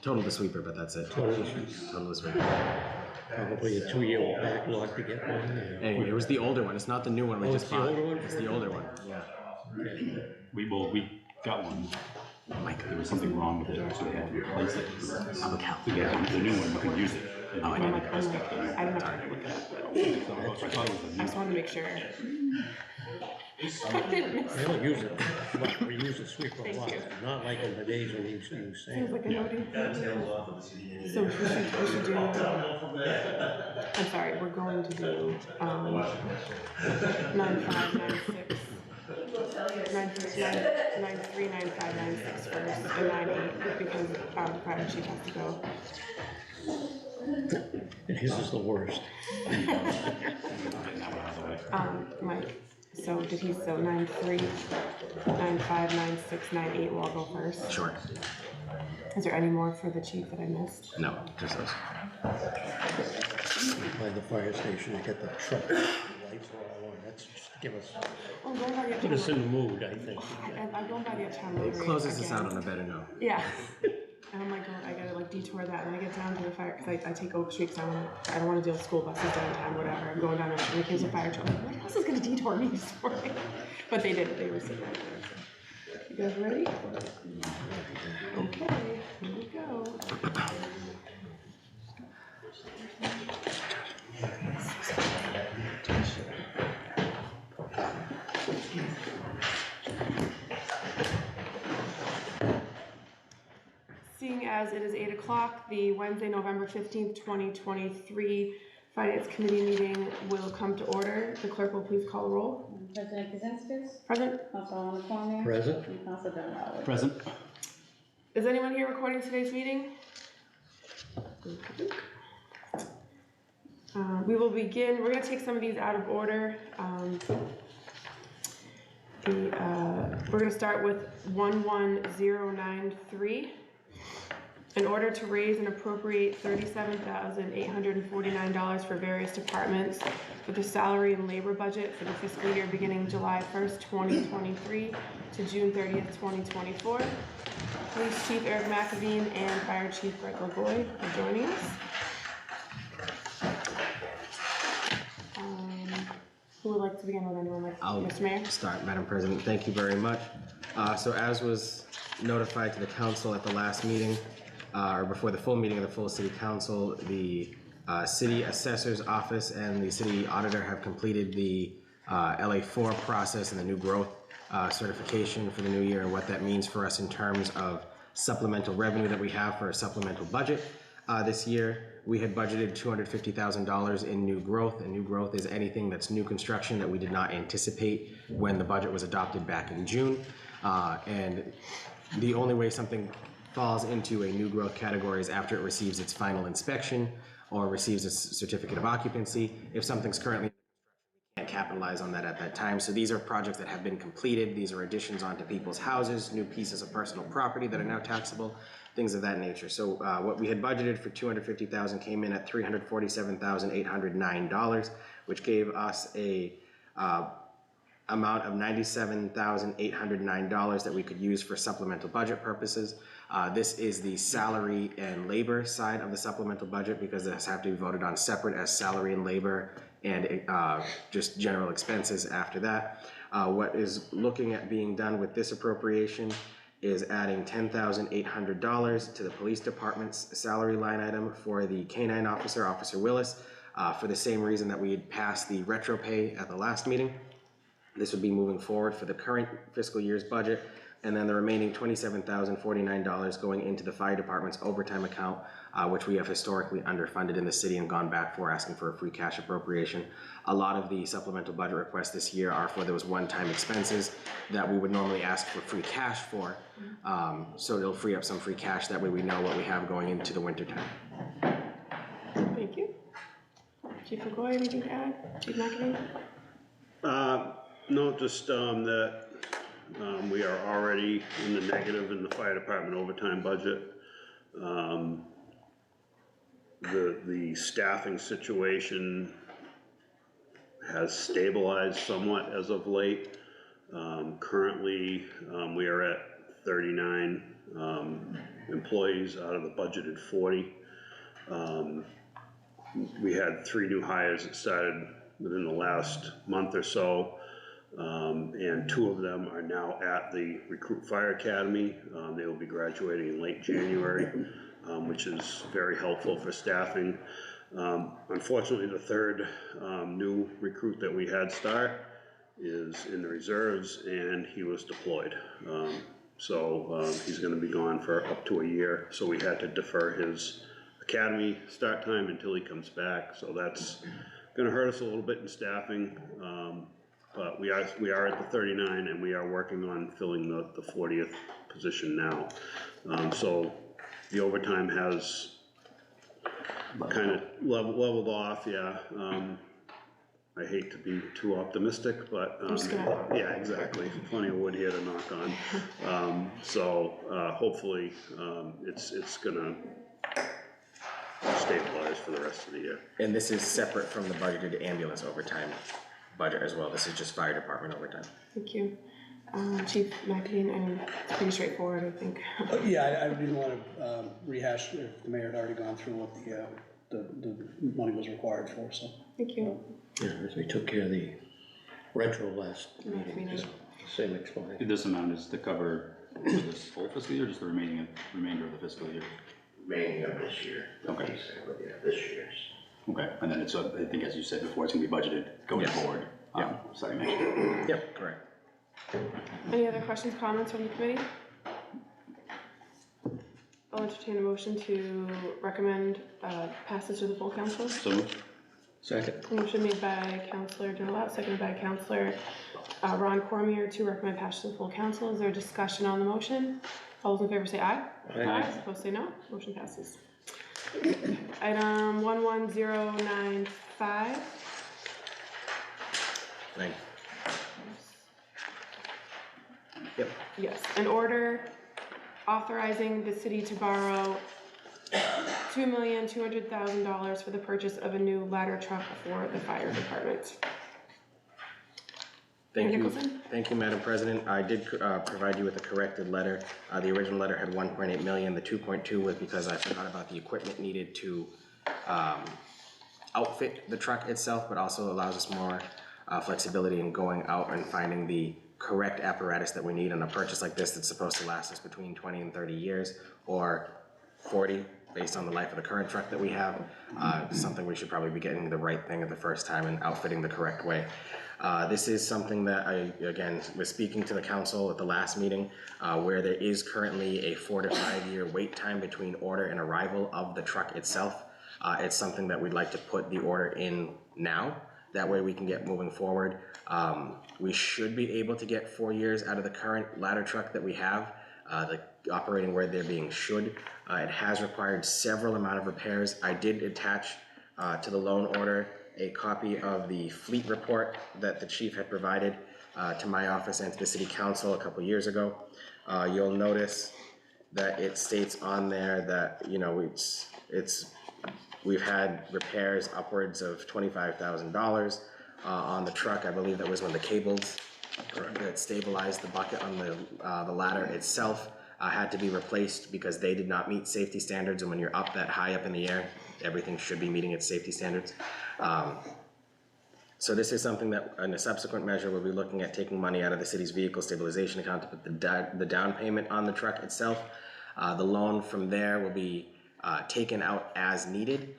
Total to sweeper, but that's it. Total to sweeper. Probably a 2-year backlog to get one. Hey, it was the older one. It's not the new one we just bought. It's the older one? It's the older one, yeah. Okay. We got one. Mike, There was something wrong with it, so we had to replace it. public health. To get the new one, we could use it. Oh, I I didn't. don't have time to look it up. I thought it was I just wanted to make sure. I didn't miss. I don't use it, but we use the sweeper a lot, Thank you. not like in the days when you use Sounds sand. like a note. So we should do, I'm sorry, we're going to do, 9596, 93, 95, 96 first, and 98, because, the fire chief has to go. And his is the worst. Mike, so did he, so 93, 95, 96, 98 will all go first? Sure. Is there any more for the chief that I missed? No, just those. By the fire station, I got the truck, the lights are all on, that's just give us, Oh, going by the put us in the mood, I think. I'm going by the town It library closes us again. out on a better note. Yeah. And I'm like, oh, I gotta like detour that, and then I get down to the fire, cause I take Oak Street, cause I don't wanna deal with school buses downtown, whatever. I'm going down there, and here's a fire truck. I'm like, what else is gonna detour me this morning? But they didn't, they were sitting right there. So. You guys ready? Okay, here we go. Seeing as it is 8 o'clock, the Wednesday, November 15th, 2023 Finance Committee meeting will come to order. The clerk will please call the roll. President Kaczynskis. Present. Councilwoman Cormier. Present. And Council Dunlap. Present. Is anyone here recording today's meeting? We will begin, we're gonna take some of these out of order. We're gonna start with 11093. In order to raise and appropriate $37,849 for various departments for the salary and labor budget for the fiscal year beginning July 1st, 2023 to June 30th, 2024. Police Chief Eric McAveen and Fire Chief Greg LaGoy are joining us. Who would like to begin with? Anyone like Mr. Mayor? Start, Madam President. Thank you very much. So as was notified to the council at the last meeting, or before the full meeting of the full city council, the city assessor's office and the city auditor have completed the LA4 process and the new growth certification for the new year and what that means for us in terms of supplemental revenue that we have for a supplemental budget. This year, we had budgeted $250,000 in new growth, and new growth is anything that's new construction that we did not anticipate when the budget was adopted back in June. And the only way something falls into a new growth category is after it receives its final inspection or receives its certificate of occupancy. If something's currently can't capitalize on that at that time. So these are projects that have been completed. These are additions onto people's houses, new pieces of personal property that are now taxable, things of that nature. So what we had budgeted for $250,000 came in at $347,809, which gave us a amount of $97,809 that we could use for supplemental budget purposes. This is the salary and labor side of the supplemental budget because this have to be voted on separate as salary and labor and just general expenses after that. What is looking at being done with this appropriation is adding $10,800 to the police department's salary line item for the K-9 officer, Officer Willis, for the same reason that we had passed the retro pay at the last meeting. This would be moving forward for the current fiscal year's budget, and then the remaining $27,049 going into the fire department's overtime account, which we have historically underfunded in the city and gone back for asking for a free cash appropriation. A lot of the supplemental budget requests this year are for those one-time expenses that we would normally ask for free cash for. So it'll free up some free cash. That way we know what we have going into the winter time. Thank you. Chief LaGoy, anything to add? Chief McAveen? No, just that we are already in the negative in the fire department overtime budget. The staffing situation has stabilized somewhat as of late. Currently, we are at 39 employees out of the budgeted 40. We had 3 new hires that started within the last month or so, and 2 of them are now at the Recruit Fire Academy. They will be graduating in late January, which is very helpful for staffing. Unfortunately, the 3rd new recruit that we had start is in the reserves, and he was deployed. So he's gonna be gone for up to a year, so we had to defer his academy start time until he comes back, so that's gonna hurt us a little bit in staffing. But we are at the 39, and we are working on filling the 40th position now. So the overtime has kind of leveled off, yeah. I hate to be too optimistic, but, yeah, exactly, plenty of wood here to knock on. So, hopefully, it's gonna stabilize for the rest of the year. And this is separate from the budgeted ambulance overtime budget as well. This is just fire department overtime. Thank you. Chief, my opinion, I mean, it's pretty straightforward, I think. Yeah, I didn't want to rehash if the mayor had already gone through what the money was required for, so. Thank you. Yeah, we took care of the retro last meeting, meeting. just same explanation. This amount is to cover this whole fiscal year, or just the remainder of the fiscal year? Remaining of this year. Okay. Basically, yeah, this year's. Okay, and then it's, I think as you said before, it's gonna be budgeted going Yes. forward. Yeah. Sorry, next year. Yep, correct. Any other questions, comments from the committee? I'll entertain a motion to recommend passage to the full council. So moved. Second. Motion made by Councillor Delotte, seconded by Councillor Ron Cormier to recommend passage to the full council. Is there discussion on the motion? All those in favor say aye. Aye. Opposed say no. Motion passes. Item 11095. Thank you. Yep. Yes, an order authorizing the city to borrow $2,200,000 for the purchase of a new ladder truck for the fire department. Thank Mayor you, Nicholson? thank you, Madam President. I did provide you with a corrected letter. The original letter had 1.8 million. The 2.2 was because I forgot about the equipment needed to outfit the truck itself, but also allows us more flexibility in going out and finding the correct apparatus that we need on a purchase like this that's supposed to last us between 20 and 30 years, or 40, based on the life of the current truck that we have. Something we should probably be getting the right thing at the first time and outfitting the correct way. This is something that I, again, was speaking to the council at the last meeting, where there is currently a 4 to 5 year wait time between order and arrival of the truck itself. It's something that we'd like to put the order in now. That way we can get moving forward. We should be able to get 4 years out of the current ladder truck that we have. The operating word there being should. It has required several amount of repairs. I did attach to the loan order a copy of the fleet report that the chief had provided to my office and to the city council a couple years ago. You'll notice that it states on there that, you know, we've had repairs upwards of $25,000 on the truck. I believe that was when the cables that stabilized the bucket on the ladder itself had to be replaced because they did not meet safety standards. And when you're up that high up in the air, everything should be meeting its safety standards. So this is something that in a subsequent measure we'll be looking at taking money out of the city's vehicle stabilization account to put the down payment on the truck itself. The loan from there will be taken out as needed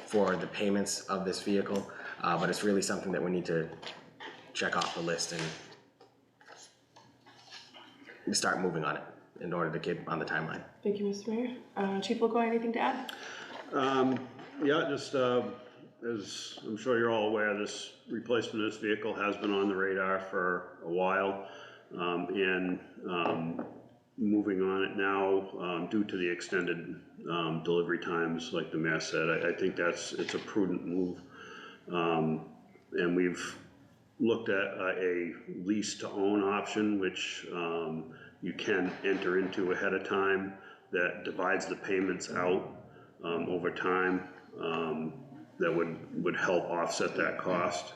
for the payments of this vehicle, but it's really something that we need to check off the list and start moving on it in order to get on the timeline. Thank you, Mr. Mayor. Chief Legault, anything to add? Yeah, just as I'm sure you're all aware, this replacement of this vehicle has been on the radar for a while, and moving on it now due to the extended delivery times, like the mayor said, I think it's a prudent move, and we've looked at a lease to own option, which you can enter into ahead of time, that divides the payments out over time. That would help offset that cost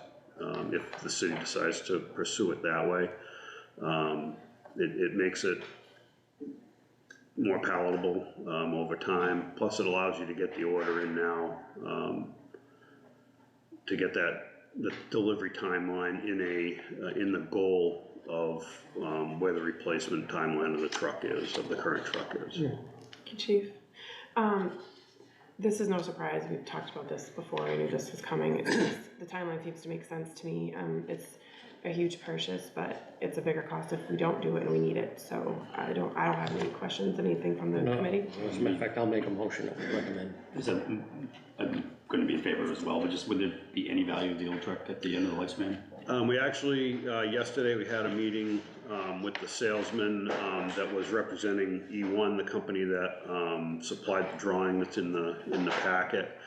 if the city decides to pursue it that way. It makes it more palatable, over time. Plus it allows you to get the order in now, to get the delivery timeline in the goal of, where the replacement timeline of the truck is, of the current truck is. Thank you, Chief. This is no surprise, we've talked about this before, I knew this was coming. It's just, the timeline seems to make sense to me. It's a huge purchase, but it's a bigger cost if we don't do it and we need it, so I don't have any questions, anything from the No, committee? as a matter of fact, I'll make a motion that we recommend. I'm gonna be in favor as well, but just would there be any value of the old truck at the end of the lifespan? We actually, yesterday we had a meeting, with the salesman, that was representing E1, the company that, supplied the drawing that's in the packet.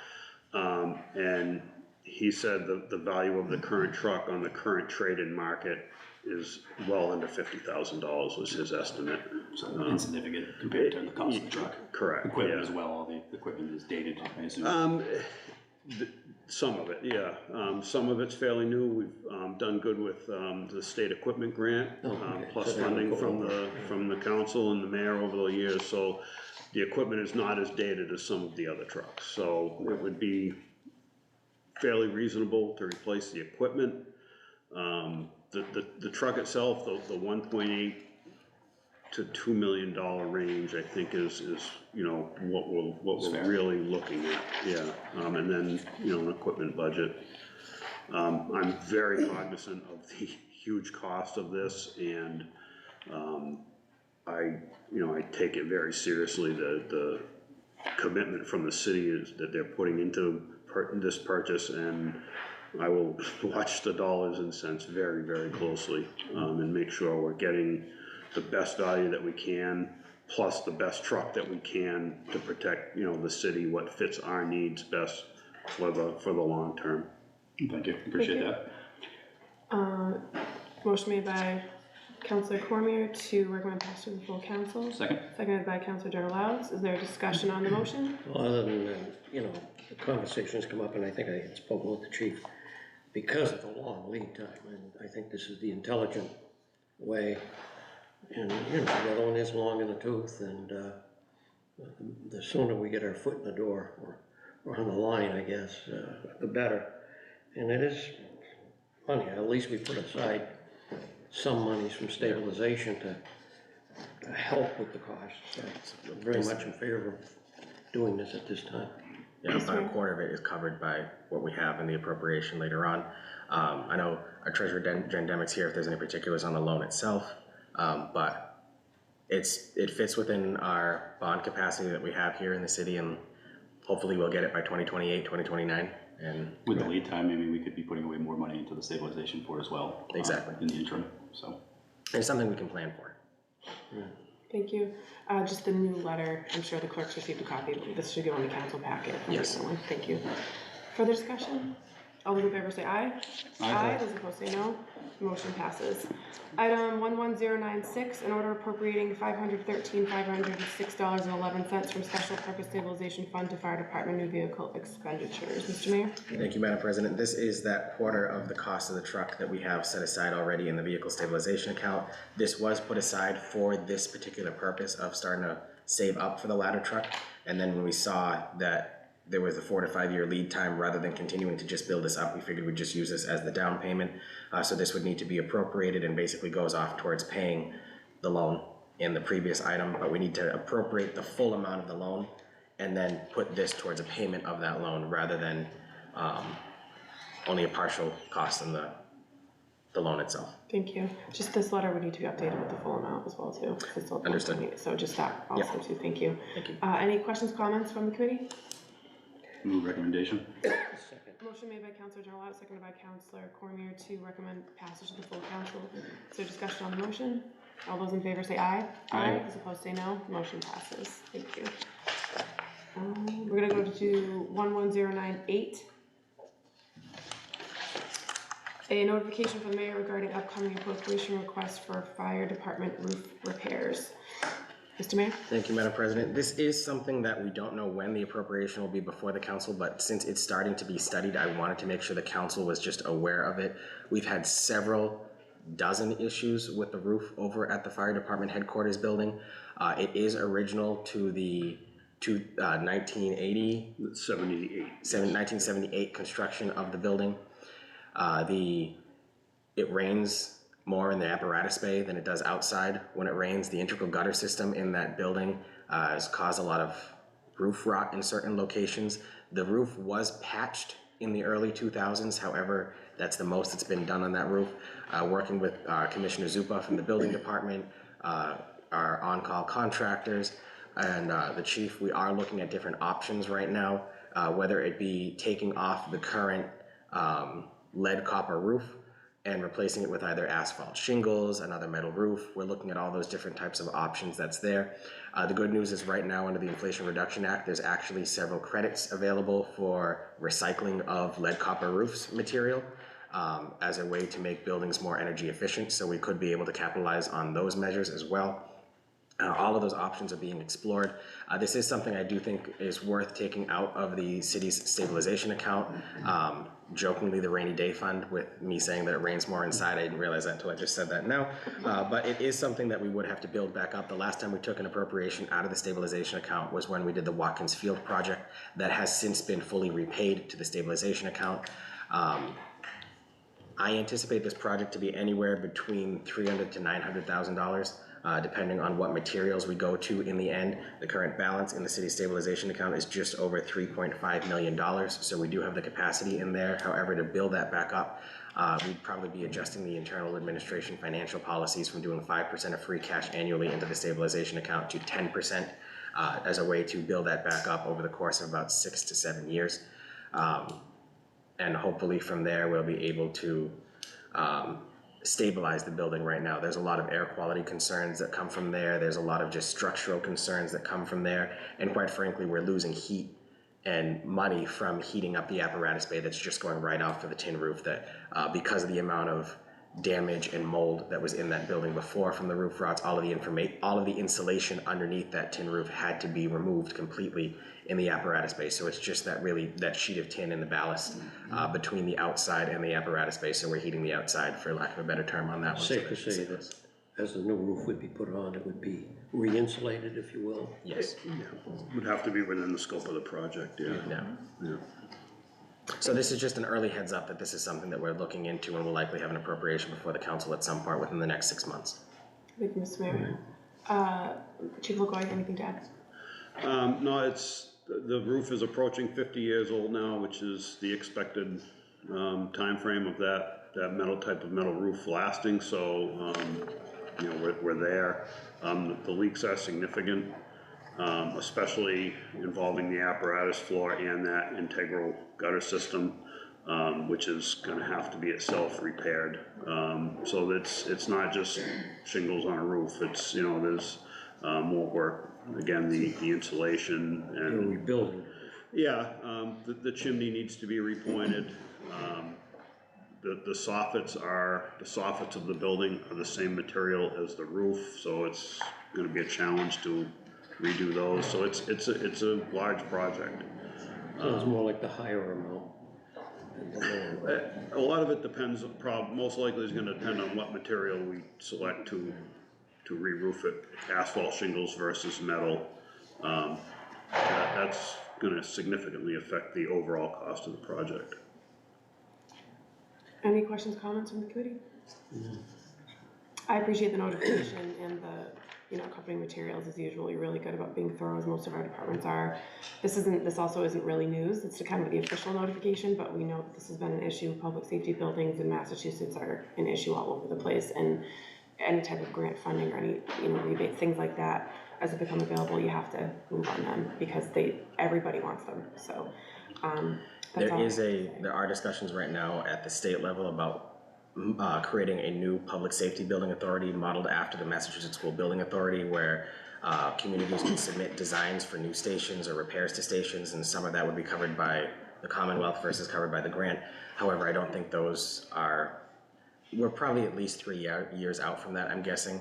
And he said the value of the current truck on the current trade-in market is well under $50,000 was his estimate. So insignificant compared to the cost of the truck. Correct, Equipment yeah. as well, all the equipment is dated, I assume. Some of it, yeah. Some of it's fairly new. We've done good with the state equipment grant, okay. plus So that'll funding go from the council and the mayor over the years. So the equipment is not as dated as some of the other trucks. So it would be fairly reasonable to replace the equipment. The truck itself, the 1.8 to $2 million range, I think is what we're fair. really looking at, yeah. And then, an equipment budget. I'm very cognizant of the huge cost of this, and, I take it very seriously, the commitment from the city is that they're putting into this purchase, and I will watch the dollars and cents very, very closely, and make sure we're getting the best value that we can, plus the best truck that we can to protect, the city, what fits our needs best for the long term. Thank you, appreciate Thank that. Motion made by Councilor Cormier to recommend passage to the full council. Second? Seconded by Councilor General Louds. Is there a discussion on the motion? Well, other than, the conversations come up, and I think I had spoken with the chief, because of the long lead time, and I think this is the intelligent way. And, the other one is long in the tooth, and, the sooner we get our foot in the door, or on the line, I guess, the better. And it is money, at least we put aside some monies from stabilization to help with the cost. So I'm very much in favor of doing this at this time. Yeah, about a quarter of it is covered by what we have in the appropriation later on. I know our treasurer Jen Demick's here if there's any particulars on the loan itself, but it fits within our bond capacity that we have here in the city, and hopefully we'll get it by 2028, 2029. And With the lead time, maybe we could be putting away more money into the stabilization for as well. Exactly. In the interim, so. it's something we can plan for. Thank you. Just the new letter, I'm sure the clerk's received a copy. This should go in the council packet. Yes. Thank you. Further discussion? All those in favor say aye. Aye. Those opposed say no. Motion passes. Item 11096, an order appropriating $506.11 from Special Purpose Stabilization Fund to Fire Department new vehicle expenditures. Mr. Mayor? Thank you, Madam President. This is that quarter of the cost of the truck that we have set aside already in the vehicle stabilization account. This was put aside for this particular purpose of starting to save up for the ladder truck. And then when we saw that there was a 4 to 5 year lead time, rather than continuing to just build this up, we figured we'd just use this as the down payment. So this would need to be appropriated and basically goes off towards paying the loan in the previous item, but we need to appropriate the full amount of the loan and then put this towards a payment of that loan rather than only a partial cost in the loan itself. Thank you. Just this letter would need to be updated with the full amount as well too. It's still Understood. So just that also Yep. too. Thank you. Thank you. Any questions, comments from the committee? Move recommendation. Second. Motion made by Councilor General Louds, seconded by Councilor Cormier to recommend passage to the full council. Is there discussion on the motion? All those in favor say aye. Aye. Those opposed say no. Motion passes. Thank you. We're gonna go to 11098. A notification from the mayor regarding upcoming appropriation request for fire department roof repairs. Mr. Mayor? Thank you, Madam President. This is something that we don't know when the appropriation will be before the council, but since it's starting to be studied, I wanted to make sure the council was just aware of it. We've had several dozen issues with the roof over at the fire department headquarters building. It is original to the 1980, 1978 construction of the building. It rains more in the apparatus bay than it does outside. When it rains, the integral gutter system in that building has caused a lot of roof rot in certain locations. The roof was patched in the early 2000s. However, that's the most that's been done on that roof. Working with Commissioner Zupa from the building department, our on-call contractors, and the chief, we are looking at different options right now, whether it be taking off the current lead copper roof and replacing it with either asphalt shingles, another metal roof. We're looking at all those different types of options that's there. The good news is right now under the Inflation Reduction Act, there's actually several credits available for recycling of lead copper roofs material as a way to make buildings more energy efficient. So we could be able to capitalize on those measures as well. All of those options are being explored. This is something I do think is worth taking out of the city's stabilization account. Jokingly, the rainy day fund, with me saying that it rains more inside. I didn't realize that until I just said that now. But it is something that we would have to build back up. The last time we took an appropriation out of the stabilization account was when we did the Watkins Field project. That has since been fully repaid to the stabilization account. I anticipate this project to be anywhere between $300,000 to $900,000. Depending on what materials we go to in the end. The current balance in the city stabilization account is just over $3.5 million, so we do have the capacity in there. However, to build that back up, we'd probably be adjusting the internal administration financial policies from doing 5% of free cash annually into the stabilization account to 10% as a way to build that back up over the course of about 6 to 7 years. And hopefully from there, we'll be able to stabilize the building. Right now there's a lot of air quality concerns that come from there. There's a lot of just structural concerns that come from there, and quite frankly we're losing heat and money from heating up the apparatus bay that's just going right off of the tin roof, that because of the amount of damage and mold that was in that building before from the roof rots, all of the insulation underneath that tin roof had to be removed completely in the apparatus bay. So it's just that sheet of tin in the ballast between the outside and the apparatus bay. So we're heating the outside, for lack of a better term on that one. Safe to say that as the new roof would be put on, it would be re-insulated, if you will. Yes. Would have to be within the scope of the project, yeah. Yeah. So this is just an early heads up that this is something that we're looking into, and we'll likely have an appropriation before the council at some point within the next 6 months. Thank you, Mr. Mayor. Chief LaGoy, anything to add? No, the roof is approaching 50 years old now, which is the expected time frame of that type of metal roof lasting. So you know, we're there. The leaks are significant, especially involving the apparatus floor and that integral gutter system, which is going to have to be itself repaired. So it's not just shingles on a roof. It's, you know, there's more work. Again, the insulation and You're rebuilding. yeah, the chimney needs to be repointed. The soffits of the building are the same material as the roof, so it's going to be a challenge to redo those. So it's a large project. Sounds more like the higher amount. A lot of it depends. Most likely is going to depend on what material we select to re-roof it. Asphalt shingles versus metal. That's going to significantly affect the overall cost of the project. Any questions, comments from the committee? I appreciate the notification, and the accompanying materials is usually really good about being thorough, as most of our departments are. This also isn't really news. It's kind of the official notification, but we know that this has been an issue. Public safety buildings in Massachusetts are an issue all over the place, and any type of grant funding or any rebates, things like that, as they become available, you have to move on them because everybody wants them. So There are discussions right now at the state level about creating a new public safety building authority modeled after the Massachusetts School Building Authority, where communities can submit designs for new stations or repairs to stations, and some of that would be covered by the Commonwealth versus covered by the grant. However, I don't think we're probably at least 3 years out from that, I'm guessing,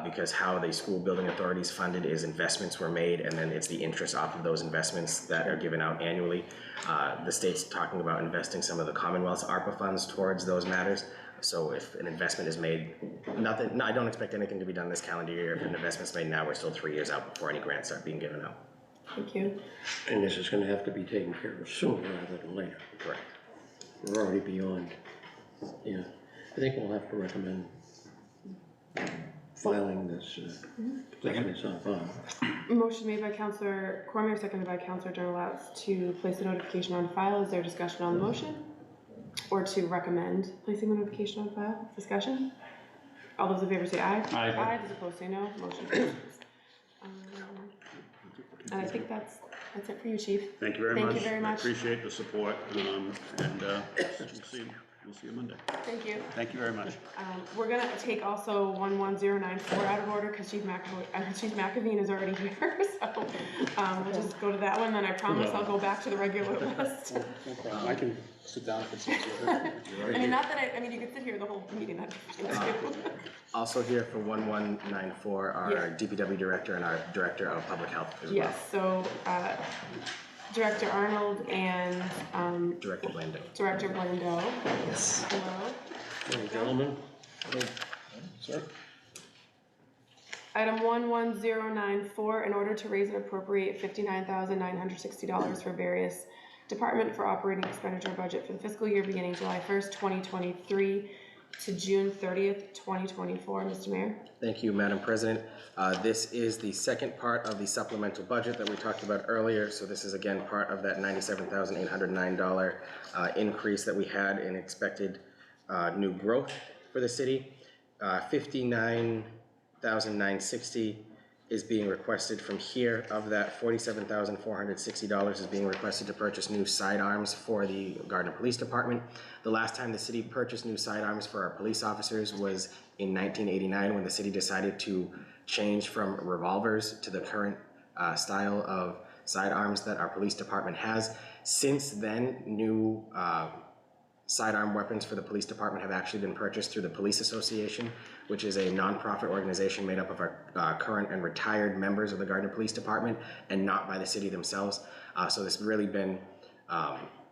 because how the school building authority is funded is investments were made, and then it's the interest off of those investments that are given out annually. The state's talking about investing some of the Commonwealth's ARPA funds towards those matters, So if an investment is made, I don't expect anything to be done this calendar year. If an investment's made now, we're still 3 years out before any grants start being given out. Thank you. And this is gonna have to be taken care of sooner rather than later. Correct. We're already beyond, yeah. I think we'll have to recommend filing this, placing this on file. Motion made by Counselor Cormier, seconded by Counselor Generalats to place the notification on file. Is there discussion on the motion? Or to recommend placing the notification on file? Discussion? All those in favor say aye. Aye. Aye. Those opposed say no. Motion passes. And I think that's it for you, Chief. Thank you very much. Thank you very I much. appreciate the support, and we'll see you Monday. Thank you. Thank you very much. We're gonna take also 11094 out of order because Chief McAveen is already here, so we'll just go to that one, then I promise I'll go back to the regular list. No problem, I can sit down if it's easier. I mean, not that I mean, you could sit here the whole meeting, that'd be fine too. Also here for 1194, our Yeah. DPW director and our director of public health as well. Yes, so Director Arnold and Director Blando. Director Blando. Yes. Hello. Hello, gentlemen. Sir? Item 11094, in order to raise and appropriate $59,960 for various department for operating expenditure budget for the fiscal year beginning July 1st, 2023 to June 30th, 2024. Mr. Mayor? Thank you, Madam President. This is the second part of the supplemental budget that we talked about earlier. So this is again part of that $97,809 increase that we had in expected new growth for the city. $59,960 is being requested from here. Of that, $47,460 is being requested to purchase new sidearms for the Gardner Police Department. The last time the city purchased new sidearms for our police officers was in 1989, when the city decided to change from revolvers to the current style of sidearms that our police department has. Since then, new sidearm weapons for the police department have actually been purchased through the Police Association, which is a nonprofit organization made up of our current and retired members of the Gardner Police Department, and not by the city themselves. So it's really been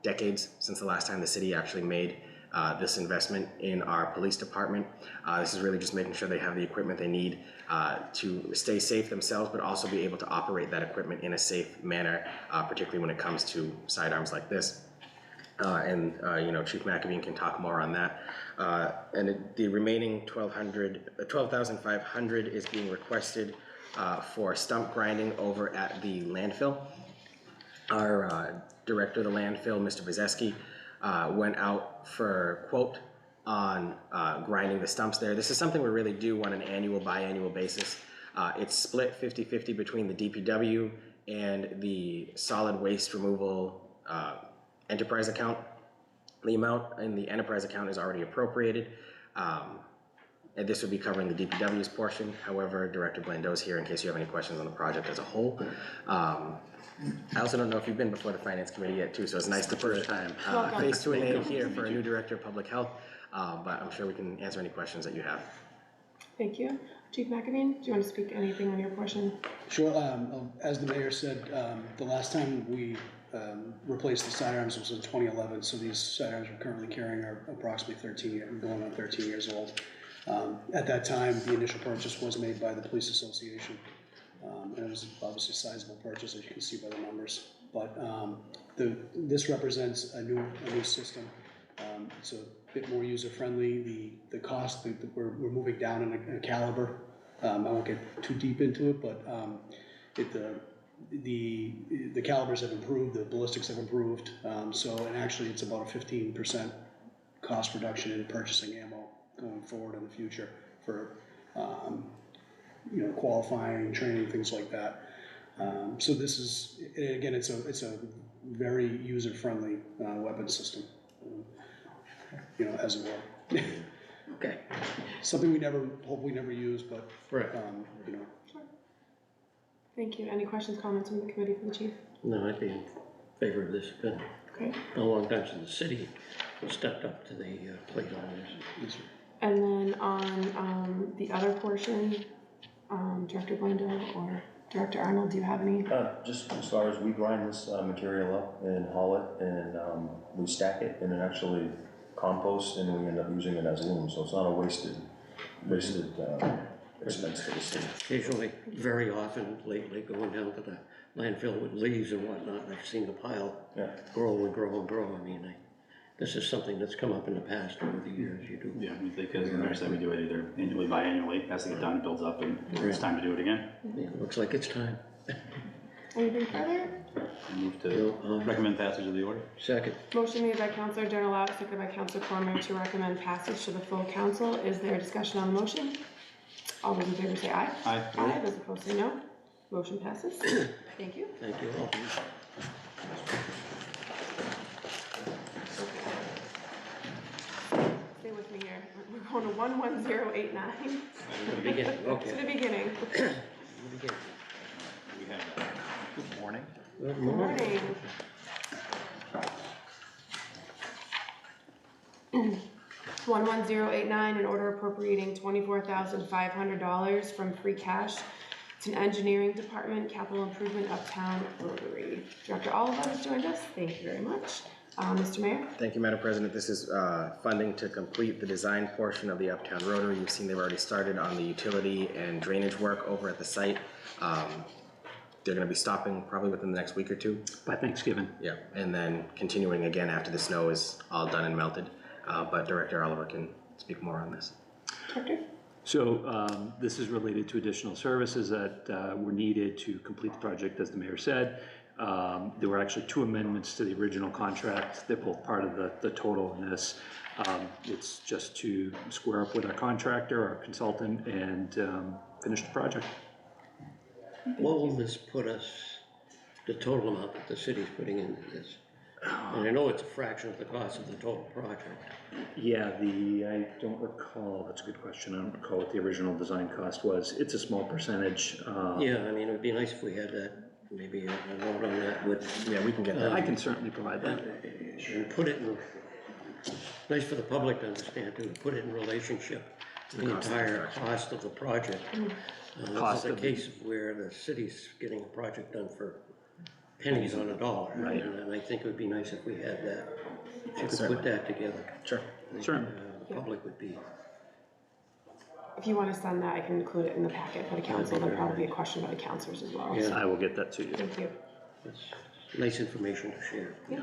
decades since the last time the city actually made this investment in our police department. This is really just making sure they have the equipment they need to stay safe themselves, but also be able to operate that equipment in a safe manner, particularly when it comes to sidearms like this. You know, Chief McAveen can talk more on that. The remaining $12,500 is being requested for stump grinding over at the landfill. Our director of the landfill, Mr. Vizeski, went out for a quote on grinding the stumps there. This is something we really do on an annual, biannual basis. It's split 50-50 between the DPW and the solid waste removal enterprise account. The amount in the enterprise account is already appropriated, and this would be covering the DPW's portion. However, Director Blando is here in case you have any questions on the project as a whole. I also don't know if you've been before the Finance Committee yet too, so it's nice to put a face to a name here for a new Director of Public Health, but I'm sure we can answer any questions that you have. Thank you. Chief McAveen, do you want to speak anything on your portion? Sure, as the mayor said, the last time we replaced the sidearms was in 2011, so these sidearms we're currently carrying are approximately going on 13 years old. At that time, the initial purchase was made by the Police Association, and it was obviously a sizable purchase, as you can see by the numbers. But this represents a new system. It's a bit more user-friendly. The cost, we're moving down in a caliber. I won't get too deep into it, but the calibers have improved, the ballistics have improved, and actually it's about a 15% cost reduction in purchasing ammo going forward in the future for you know, qualifying, training, things like that. So this is, again, it's a very user-friendly weapon system, you know, as it were. Okay. Something we hope we never use, but Right. you know. Thank you. Any questions, comments from the committee for the chief? No, I'd be in favor of this. It's been Okay. a long time since the city stepped up to the plate on this. And then on the other portion, Director Blando or Director Arnold, do you have any? Just as far as we grind this material up and haul it, and we stack it, and it actually compost, and we end up using it as loom, so it's not a wasted expense for the city. Occasionally, very often lately, going down to the landfill with leaves and whatnot, I've seen the pile Yeah. grow and grow and grow. I mean, this is something that's come up in the past over the years, you do. Yeah, because in there said we do it either annually, biannually, as it gets done, it builds up, and it's time to do it again. Yeah, looks like it's time. Anything further? Move to recommend passage of the order. Second. Motion made by Counselor General, seconded by Counselor Cormier to recommend passage to the full council. Is there discussion on the motion? All those in favor say aye. Aye. Aye. Those opposed say no. Motion passes. Thank you. Thank you all. Stay with me here. We're going to 11089. To the beginning, To okay. the beginning. To the beginning. We have that. Good morning. Good Good morning. morning. 11089, an order appropriating $24,500 from free cash to an engineering department capital improvement uptown Rotary. Director Oliver has joined us. Thank you very much. Mr. Mayor? Thank you, Madam President. This is funding to complete the design portion of the Uptown Rotary. You've seen they've already started on the utility and drainage work over at the site. They're gonna be stopping probably within the next week or two. By Thanksgiving. Yeah, and then continuing again after the snow is all done and melted. But Director Oliver can speak more on this. Director? So this is related to additional services that were needed to complete the project, as the mayor said. There were actually 2 amendments to the original contract. They're both part of the total in this. It's just to square up with our contractor, our consultant, and finish the project. What will this put us, the total amount that the city's putting into this? And I know it's a fraction of the cost of the total project. Yeah, I don't recall, that's a good question. I don't recall what the original design cost was. It's a small percentage. Yeah, I mean, it would be nice if we had that, maybe a note on that with, Yeah, we can get that. I can certainly provide that. and put it in, nice for the public to understand too, put it in relationship to the cost of the entire project. cost of the project. This Cost is a of- case of where the city's getting a project done for pennies on a dollar. Right. And I think it would be nice if we had that, if you could Certainly. put that together. Sure. Certainly. The public would be, If you want to send that, I can include it in the packet for the council. There'll probably be a question by the councilors as well. Yeah. I will get that to you. Thank you. it's nice information to share. Yeah.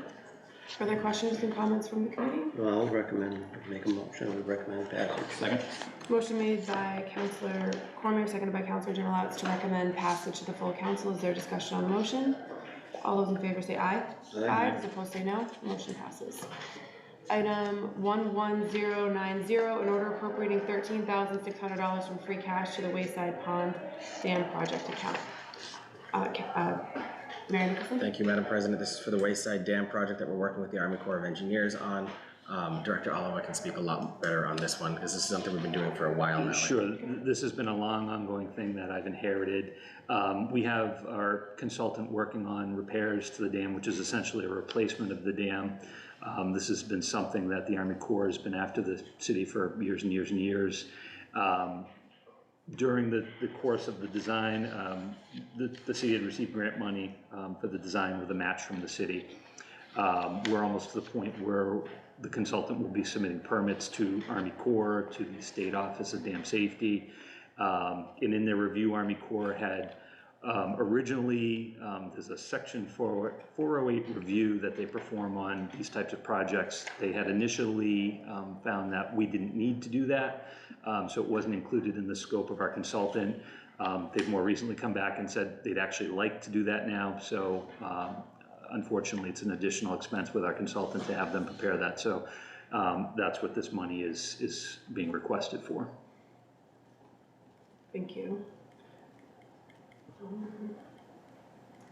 Further questions and comments from the committee? Well, I'll recommend, make a motion, I would recommend passage. Second. Motion made by Councilor Cormier, seconded by Councilor General to recommend passage to the full council. Is there discussion on the motion? All those in favor say aye. Aye. Those opposed say no. Motion passes. Item 11090, an order appropriating $13,600 from free cash to the Wayside Pond Dam Project account. Mayor Nicholson? Thank you, Madam President. This is for the Wayside Dam project that we're working with the Army Corps of Engineers on. Director Oliver can speak a lot better on this one because this is something we've been doing for a while now. Sure, this has been a long ongoing thing that I've inherited. We have our consultant working on repairs to the dam, which is essentially a replacement of the dam. This has been something that the Army Corps has been after the city for years and years and years. During the course of the design, the city had received grant money for the design with a match from the city. We're almost to the point where the consultant will be submitting permits to Army Corps, to the State Office of Dam Safety. And in their review, Army Corps had originally, there's a section 408 review that they perform on these types of projects. They had initially found that we didn't need to do that, so it wasn't included in the scope of our consultant. They've more recently come back and said they'd actually like to do that now, so unfortunately it's an additional expense with our consultant to have them prepare that. So that's what this money is being requested for. Thank you.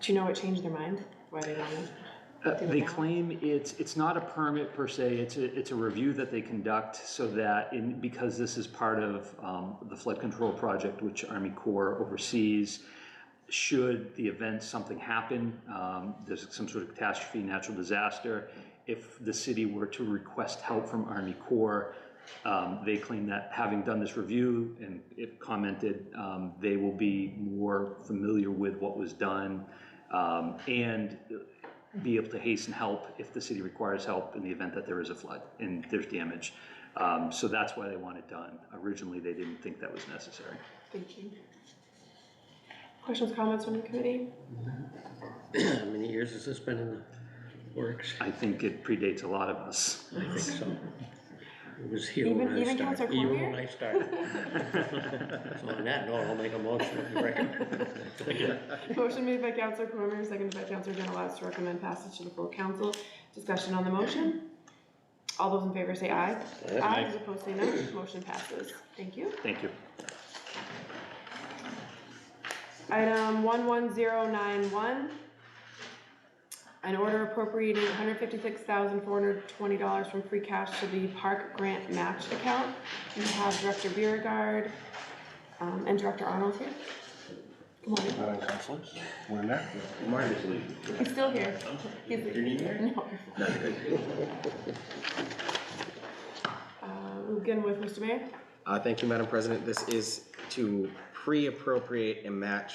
Do you know what changed their mind? Why they wanted to do it They now? claim it's not a permit per se, it's a review that they conduct so that because this is part of the flood control project which Army Corps oversees, should the event something happen, there's some sort of catastrophe, natural disaster, if the city were to request help from Army Corps, they claim that having done this review and it commented, they will be more familiar with what was done, and be able to hasten help if the city requires help in the event that there is a flood and there's damage. So that's why they want it done. Originally, they didn't think that was necessary. Thank you. Questions, comments from the committee? How many years has this been in the works? I think it predates a lot of us. I think so. It was here Even- when I even started. Counselor Even Cormier? when I started. So on that note, I'll make a motion of the record. Motion made by Councilor Cormier, seconded by Councilor Genowes to recommend passage to the full council. Discussion on the motion. All those in favor say aye. Aye. Those opposed say no. Motion passes. Thank you. Thank you. Item 11091. An order appropriating $156,420 from free cash to the park grant match account. We have Director Beauregard and Director Arnold here. Good morning. Madam Councilors, morning there. He's still here. He's no. We'll begin with Mr. Mayor. Thank you, Madam President. This is to pre-appropriate a match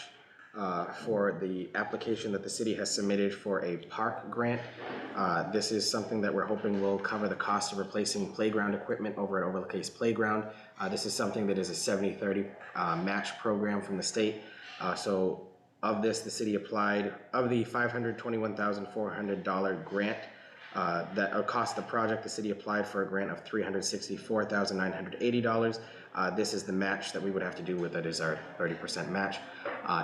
for the application that the city has submitted for a park grant. This is something that we're hoping will cover the cost of replacing playground equipment over at Overlook Case Playground. This is something that is a 70-30 match program from the state. So of this, the city applied, of the $521,400 grant that cost the project, the city applied for a grant of $364,980. This is the match that we would have to do with it, is our 30% match.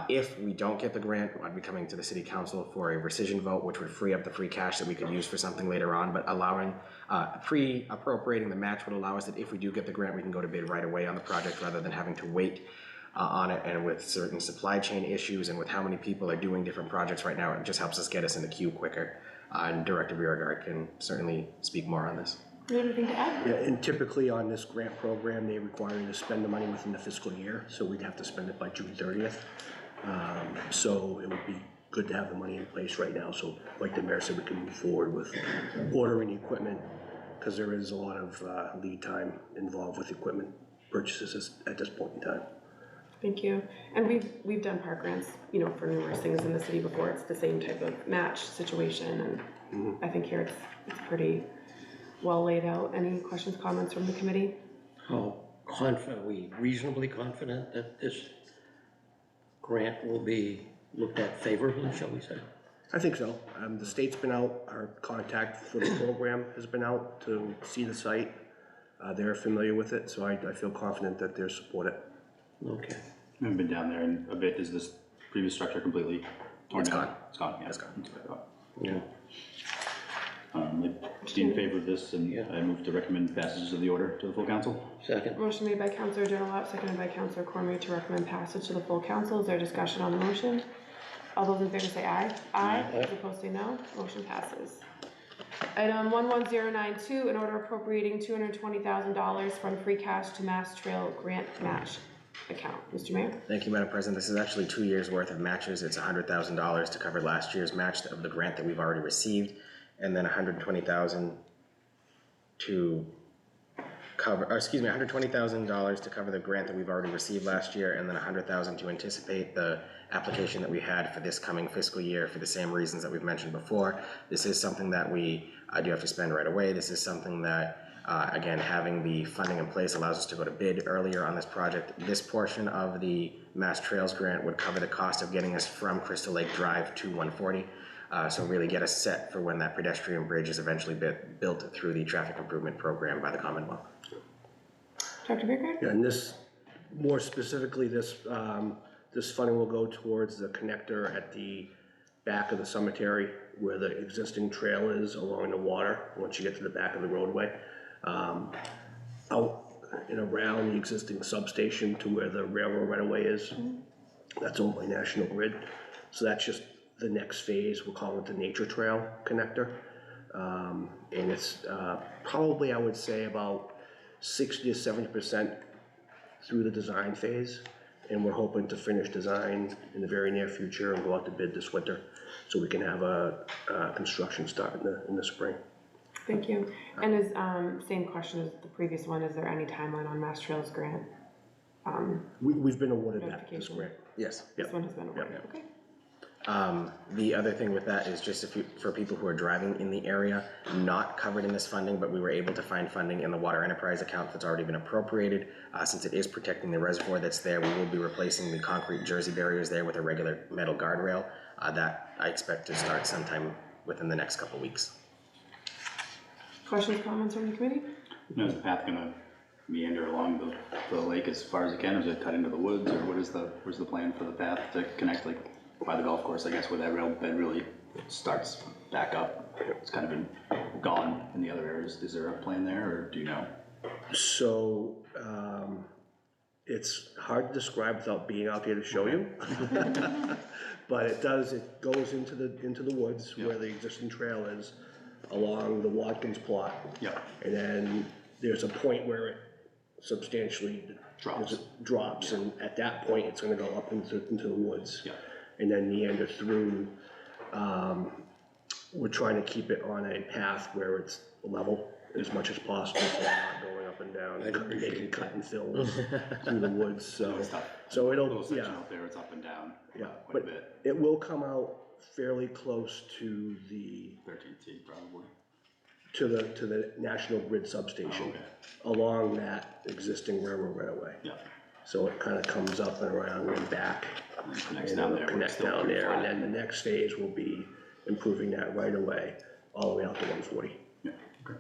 If we don't get the grant, I'd be coming to the city council for a rescission vote, which would free up the free cash that we could use for something later on, but allowing, pre-appropriating the match would allow us that if we do get the grant, we can go to bid right away on the project rather than having to wait on it. And with certain supply chain issues and with how many people are doing different projects right now, it just helps us get us in the queue quicker. And Director Beauregard can certainly speak more on this. You have anything to add? Yeah, and typically on this grant program, they require you to spend the money within the fiscal year, so we'd have to spend it by June 30th. So it would be good to have the money in place right now, so like the mayor said, we can move forward with ordering the equipment, because there is a lot of lead time involved with equipment purchases at this point in time. Thank you. And we've done park grants, you know, for numerous things in the city before. It's the same type of match situation, and I think here it's pretty well laid out. Any questions, comments from the committee? How confident, are we reasonably confident that this grant will be looked at favorably, shall we say? I think so. The state's been out, our contact for the program has been out to see the site. They're familiar with it, so I feel confident that they'll support it. Okay. I haven't been down there in a bit. Is this previous structure completely torn It's down? gone. It's gone, yeah. It's gone. That's what I thought. Yeah. I'd be in favor of this, and Yeah. I move to recommend passage of the order to the full council. Second. Motion made by Councilor Genowes, seconded by Councilor Cormier to recommend passage to the full council. Is there discussion on the motion? All those in favor say aye. Aye. Those opposed say no. Motion passes. Item 11092, an order appropriating $220,000 from free cash to Mass Trail Grant Match account. Mr. Mayor? Thank you, Madam President. This is actually 2 years worth of matches. It's $100,000 to cover last year's match of the grant that we've already received, and then $120,000 to cover, $120,000 to cover the grant that we've already received last year, and then $100,000 to anticipate the application that we had for this coming fiscal year for the same reasons that we've mentioned before. This is something that we do have to spend right away. This is something that again, having the funding in place allows us to go to bid earlier on this project. This portion of the Mass Trails grant would cover the cost of getting us from Crystal Lake Drive to 140. So really get us set for when that pedestrian bridge is eventually built through the traffic improvement program by the Commonwealth. Dr. Beauregard? Yeah, and this, more specifically, this funding will go towards the connector at the back of the cemetery where the existing trail is along the water, once you get to the back of the roadway. Out and around the existing substation to where the railroad right-of-way is. That's owned by National Grid. So that's just the next phase. We'll call it the Nature Trail connector. And it's probably, I would say, about 60 to 70% through the design phase. And we're hoping to finish design in the very near future and go out to bid this winter so we can have a construction start in the spring. Thank you. And is, same question as the previous one, is there any timeline on Mass Trails grant? We've been awarded this Notification. grant. Yes. This one has been awarded, okay. The other thing with that is just for people who are driving in the area, not covered in this funding, but we were able to find funding in the water enterprise account that's already been appropriated. Since it is protecting the reservoir that's there, we will be replacing the concrete jersey barriers there with a regular metal guardrail. That I expect to start sometime within the next couple weeks. Questions, comments from the committee? Now, is the path gonna meander along the lake as far as it can, or is it cut into the woods, or where's the plan for the path to connect, like, by the golf course, I guess, where that rail bed really starts back up? It's kind of been gone in the other areas. Is there a plan there, or do you know? So, it's hard to describe without being out there to show you. But it goes into the woods where the existing trail is, along the Watkins plot. Yeah. And then there's a point where it substantially drops, and at that point, it's gonna go up into the woods. Yeah. And then meander through. We're trying to keep it on a path where it's level as much as possible, so we're not going up and down, making cut and fills through the woods, so it'll, Little section yeah. out there, it's up and down. Yeah, Quite a but bit. it will come out fairly close to the 13T probably. to the National Grid substation, along that existing railroad right away. Yeah. So it kind of comes up and around and back. And connects And down it'll there. connect down there, and then the next phase will be improving that right away, all the way out to 140. Yeah, okay.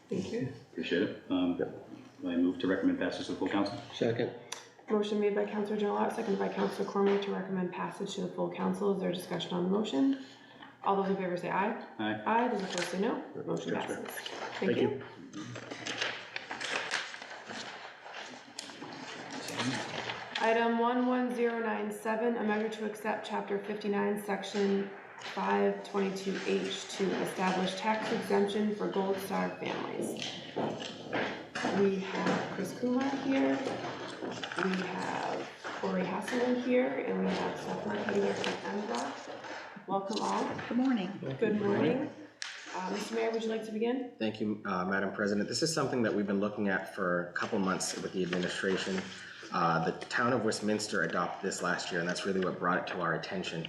Thank you. Appreciate it. I move to recommend passage to the full council. Second. Motion made by Councilor Jalop, seconded by Councilor Cormier to recommend passage to the full council. Is there discussion on the motion? All those in favor say aye. Aye. Aye. Those opposed say no. Motion Yes, passes. ma'am. Thank you. Item 11097, a measure to accept Chapter 59, Section 522H to establish tax exemption for Gold Star families. We have Chris Kumar here, we have Corey Hasselman here, and we have Stephanie Pettier from MDOT. Welcome all. Good morning. Good morning. Mr. Mayor, would you like to begin? Thank you, Madam President. This is something that we've been looking at for a couple months with the administration. The town of Westminster adopted this last year, and that's really what brought it to our attention.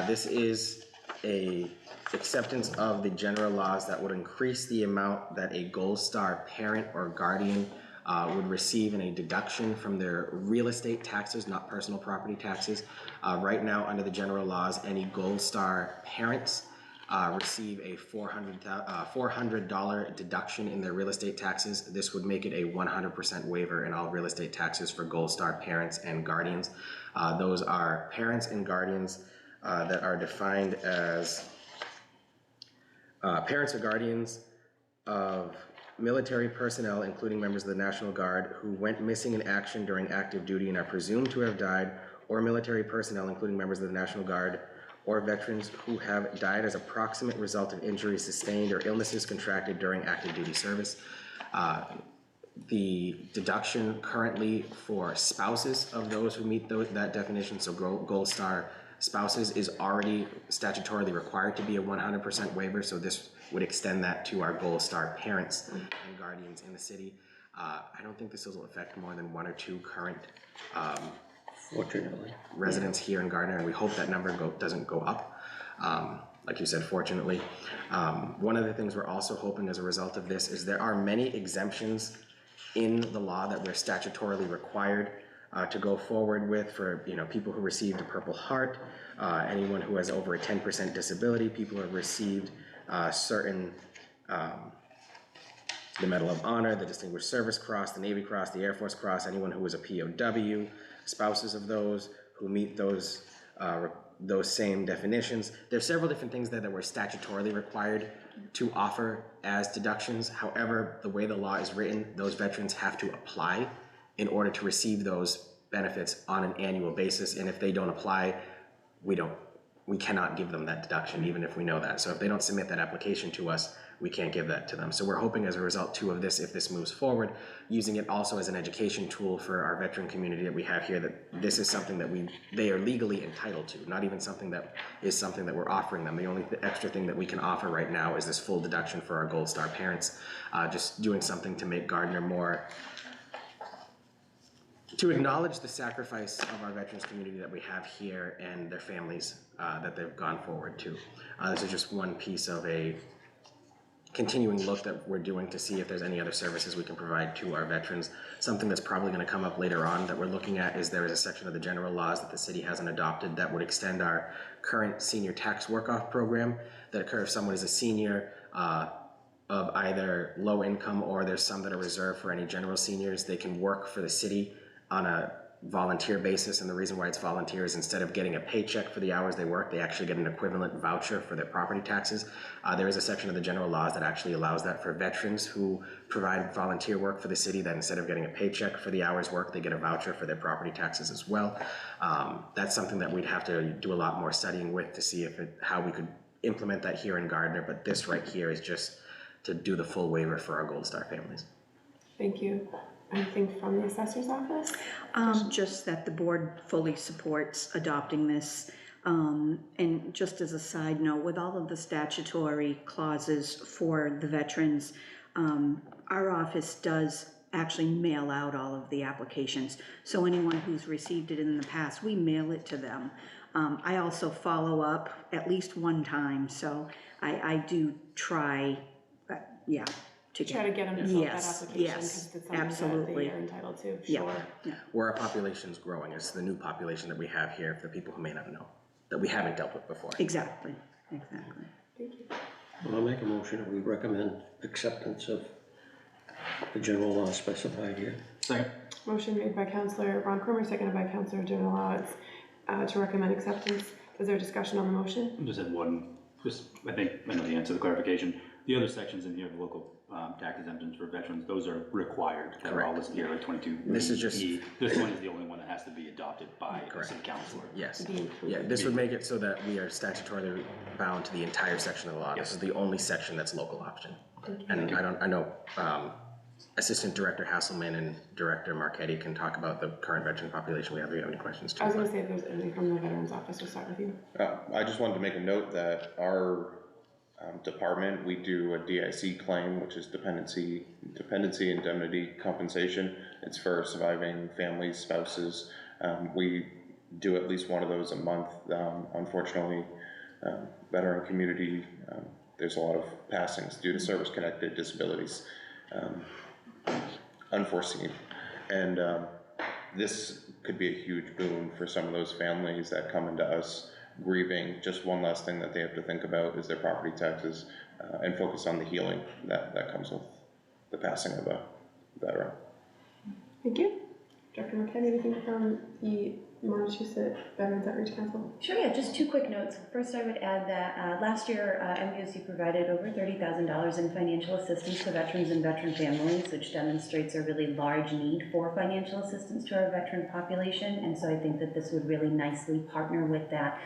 This is a acceptance of the general laws that would increase the amount that a Gold Star parent or guardian would receive in a deduction from their real estate taxes, not personal property taxes. Right now, under the general laws, any Gold Star parents receive a $400 deduction in their real estate taxes. This would make it a 100% waiver in all real estate taxes for Gold Star parents and guardians. Those are parents and guardians that are defined as parents or guardians of military personnel, including members of the National Guard, who went missing in action during active duty and are presumed to have died, or military personnel, including members of the National Guard, or veterans who have died as a proximate result of injuries sustained or illnesses contracted during active duty service. The deduction currently for spouses of those who meet that definition, so Gold Star spouses, is already statutorily required to be a 100% waiver, so this would extend that to our Gold Star parents and guardians in the city. I don't think this will affect more than one or two current Fortunately. residents here in Gardner, and we hope that number doesn't go up. Like you said, fortunately. One of the things we're also hoping as a result of this is there are many exemptions in the law that we're statutorily required to go forward with for people who received a Purple Heart, anyone who has over a 10% disability, people who have received certain the Medal of Honor, the Distinguished Service Cross, the Navy Cross, the Air Force Cross, anyone who is a POW, spouses of those who meet those same definitions. There's several different things there that we're statutorily required to offer as deductions. However, the way the law is written, those veterans have to apply in order to receive those benefits on an annual basis, and if they don't apply, we cannot give them that deduction, even if we know that. So if they don't submit that application to us, we can't give that to them. So we're hoping as a result too of this, if this moves forward, using it also as an education tool for our veteran community that we have here, that this is something that they are legally entitled to, not even something that we're offering them. The only extra thing that we can offer right now is this full deduction for our Gold Star parents, just doing something to make Gardner more to acknowledge the sacrifice of our veterans community that we have here and their families that they've gone forward to. This is just one piece of a continuing look that we're doing to see if there's any other services we can provide to our veterans. Something that's probably going to come up later on that we're looking at is there is a section of the general laws that the city hasn't adopted that would extend our current senior tax work-off program that occurs if someone is a senior of either low income, or there's some that are reserved for any general seniors. They can work for the city on a volunteer basis, and the reason why it's volunteer is instead of getting a paycheck for the hours they work, they actually get an equivalent voucher for their property taxes. There is a section of the general laws that actually allows that for veterans who provide volunteer work for the city, that instead of getting a paycheck for the hours worked, they get a voucher for their property taxes as well. That's something that we'd have to do a lot more studying with to see how we could implement that here in Gardner, but this right here is just to do the full waiver for our Gold Star families. Thank you. Anything from the assessor's office? Just that the board fully supports adopting this. And just as a side note, with all of the statutory clauses for the veterans, our office does actually mail out all of the applications. So anyone who's received it in the past, we mail it to them. I also follow up at least one time, so I do try, to Try to get them to fill out that Yes, application, yes, because it's something that absolutely. they are entitled to, Yeah. sure. Where our population is growing, it's the new population that we have here for the people who may not know, that we haven't dealt with before. Exactly. Thank you. Well, I'll make a motion that we recommend acceptance of the general law specified here. Second. Motion made by Councillor Ron Cromer, seconded by Councillor Jonah Lawrence, to recommend acceptance. Is there a discussion on the motion? I just had one, I think I know the answer to the clarification. The other sections in here, the local tax exemptions for veterans, those are required. That are all listed here, like 22. This is just- This one is the only one that has to be adopted by the city councilor. Yes. Be included. Yeah, this would make it so that we are statutorily bound to the entire section of the law. This is the only section that's local option. And I know Assistant Director Hasselman and Director Marchetti can talk about the current veteran population. We have any questions too. I was gonna say if there's anything from the Veterans Office, we'll start with you. I just wanted to make a note that our department, we do a DIC claim, which is dependency indemnity compensation. It's for surviving families, spouses. We do at least one of those a month. Unfortunately, veteran community, there's a lot of passings due to service-connected disabilities, unforeseen. And this could be a huge boon for some of those families that come into us grieving. Just one last thing that they have to think about is their property taxes, and focus on the healing that comes with the passing of a veteran. Thank you. Director McKenna, anything from the Montechusett Veterans Outreach Council? Sure, yeah, just two quick notes. First, I would add that last year, MUSC provided over $30,000 in financial assistance to veterans and veteran families, which demonstrates a really large need for financial assistance to our veteran population. And so I think that this would really nicely partner with that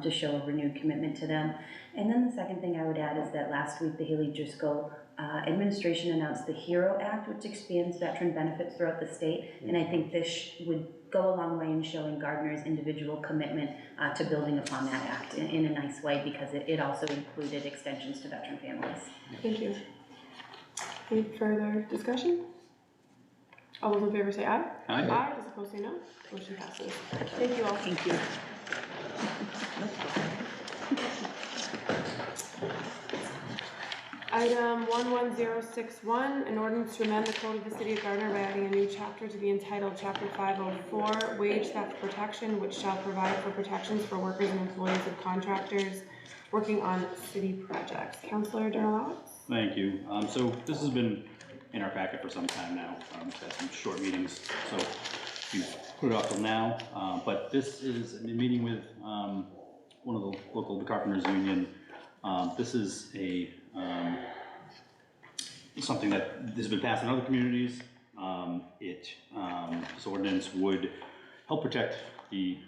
to show a renewed commitment to them. And then the second thing I would add is that last week, the Haley Driscoll administration announced the HERO Act, which expands veteran benefits throughout the state. And I think this would go a long way in showing Gardner's individual commitment to building upon that act in a nice way, because it also included extensions to veteran families. Thank you. Any further discussion? All those in favor say aye. Aye. Aye. Those opposed say no. Motion passes. Thank you all. Thank you. Item 11061, an ordinance to amend the code of the city of Gardner by adding a new chapter to be entitled Chapter 504, Wage Theft Protection, which shall provide for protections for workers and employees of contractors working on city projects. Councillor Donalds? Thank you. So this has been in our packet for some time now. We've had some short meetings, so you put it off till now. But this is a meeting with one of the local carpenters union. This is something that has been passed in other communities. This ordinance would help protect the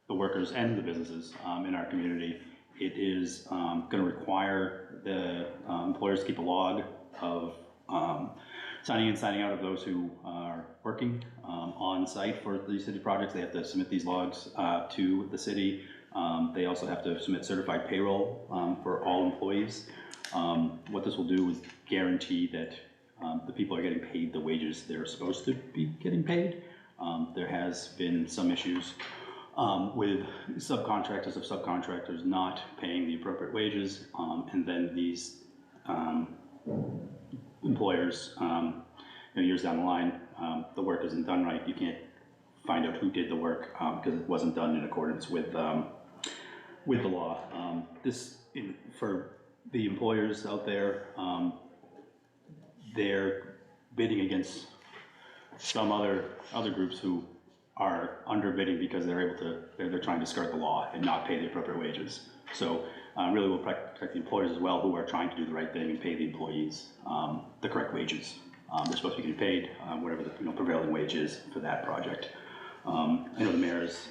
workers and the businesses in our community. It is going to require the employers to keep a log of signing in, signing out of those who are working on site for these city projects. They have to submit these logs to the city. They also have to submit certified payroll for all employees. What this will do is guarantee that the people are getting paid the wages they're supposed to be getting paid. There has been some issues with subcontractors of subcontractors not paying the appropriate wages, and then these employers, years down the line, the work isn't done right. You can't find out who did the work because it wasn't done in accordance with the law. For the employers out there, they're bidding against some other groups who are underbidding because they're trying to skirt the law and not pay the appropriate wages. So really we'll protect the employers as well, who are trying to do the right thing and pay the employees the correct wages. They're supposed to be getting paid whatever the prevailing wage is for that project. I know the mayor's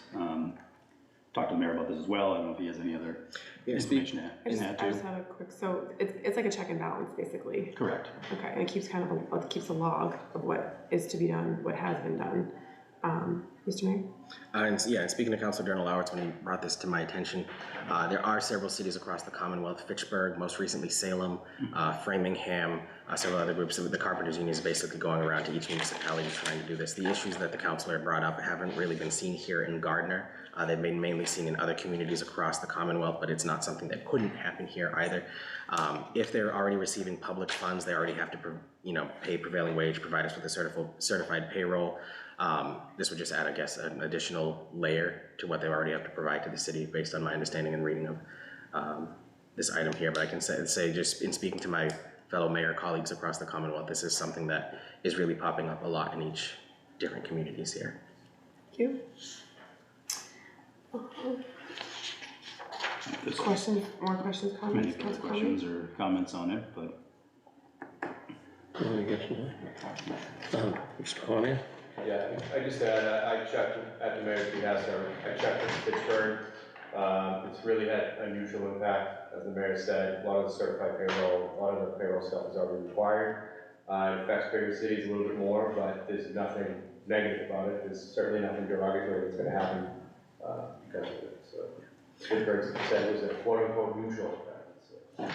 talked to the mayor about this as well. I don't know if he has any other information to add to. I just have a quick, so it's like a check and balance, basically. Correct. Okay, and it keeps it keeps a log of what is to be done, what has been done. Mr. Mayor? And speaking to Councilor Darnell Lowitz, when he brought this to my attention, there are several cities across the Commonwealth, Fitchburg, most recently Salem, Framingham, several other groups. The Carpenters Union is basically going around to each municipality trying to do this. The issues that the councilor brought up haven't really been seen here in Gardner. They've been mainly seen in other communities across the Commonwealth, but it's not something that couldn't happen here either. If they're already receiving public funds, they already have to pay prevailing wage, provide us with a certified payroll. This would just add, I guess, an additional layer to what they already have to provide to the city based on my understanding and reading of this item here. But I can say just in speaking to my fellow mayor colleagues across the Commonwealth, this is something that is really popping up a lot in each different communities here. Thank you. Questions, more questions, comments? Any Council questions or comments on it, but Mr. Cormier? Yeah, I just I checked at the mayor's behest, I checked with Pittsburgh. It's really had unusual impact, as the mayor said. A lot of the certified payroll, a lot of the payroll stuff is already required. It affects bigger cities a little bit more, but there's nothing negative about it. There's certainly nothing derogatory that's going to happen because of it. So Pittsburgh said it was a quote-unquote neutral impact. So.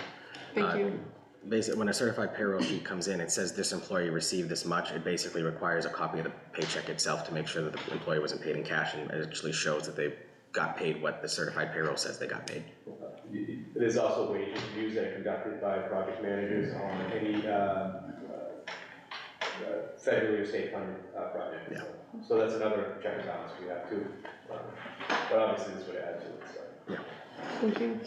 Thank you. Basically, when a certified payroll sheet comes in, it says this employee received this much. It basically requires a copy of the paycheck itself to make sure that the employee wasn't paid in cash, and it actually shows that they got paid what the certified payroll says they got paid. There's also wage reviews that are conducted by project managers on any federally or state funded project. Yeah. So that's another check and balance we have too. But obviously this would add to it. So. Yeah. Thank you.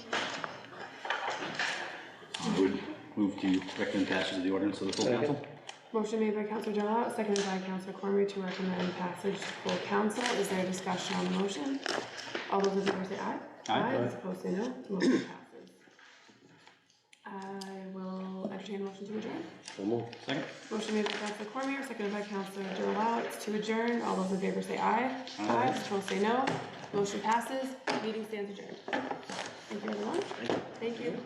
would move to recommend passage of the ordinance to the full council. Motion made by Councilor Jallow, seconded by Councilor Cormier to recommend passage to full council. Is there discussion on the motion? All those in favor say aye. Aye. Those opposed say no. Motion passes. I will entertain a motion to adjourn. So moved. Second. Motion made by Councilor Cormier, seconded by Councilor Jallow. It's to adjourn. All those in favor say aye. Aye. Those opposed say no. Motion passes. Meeting stands adjourned. Thank you, everyone. Thank you.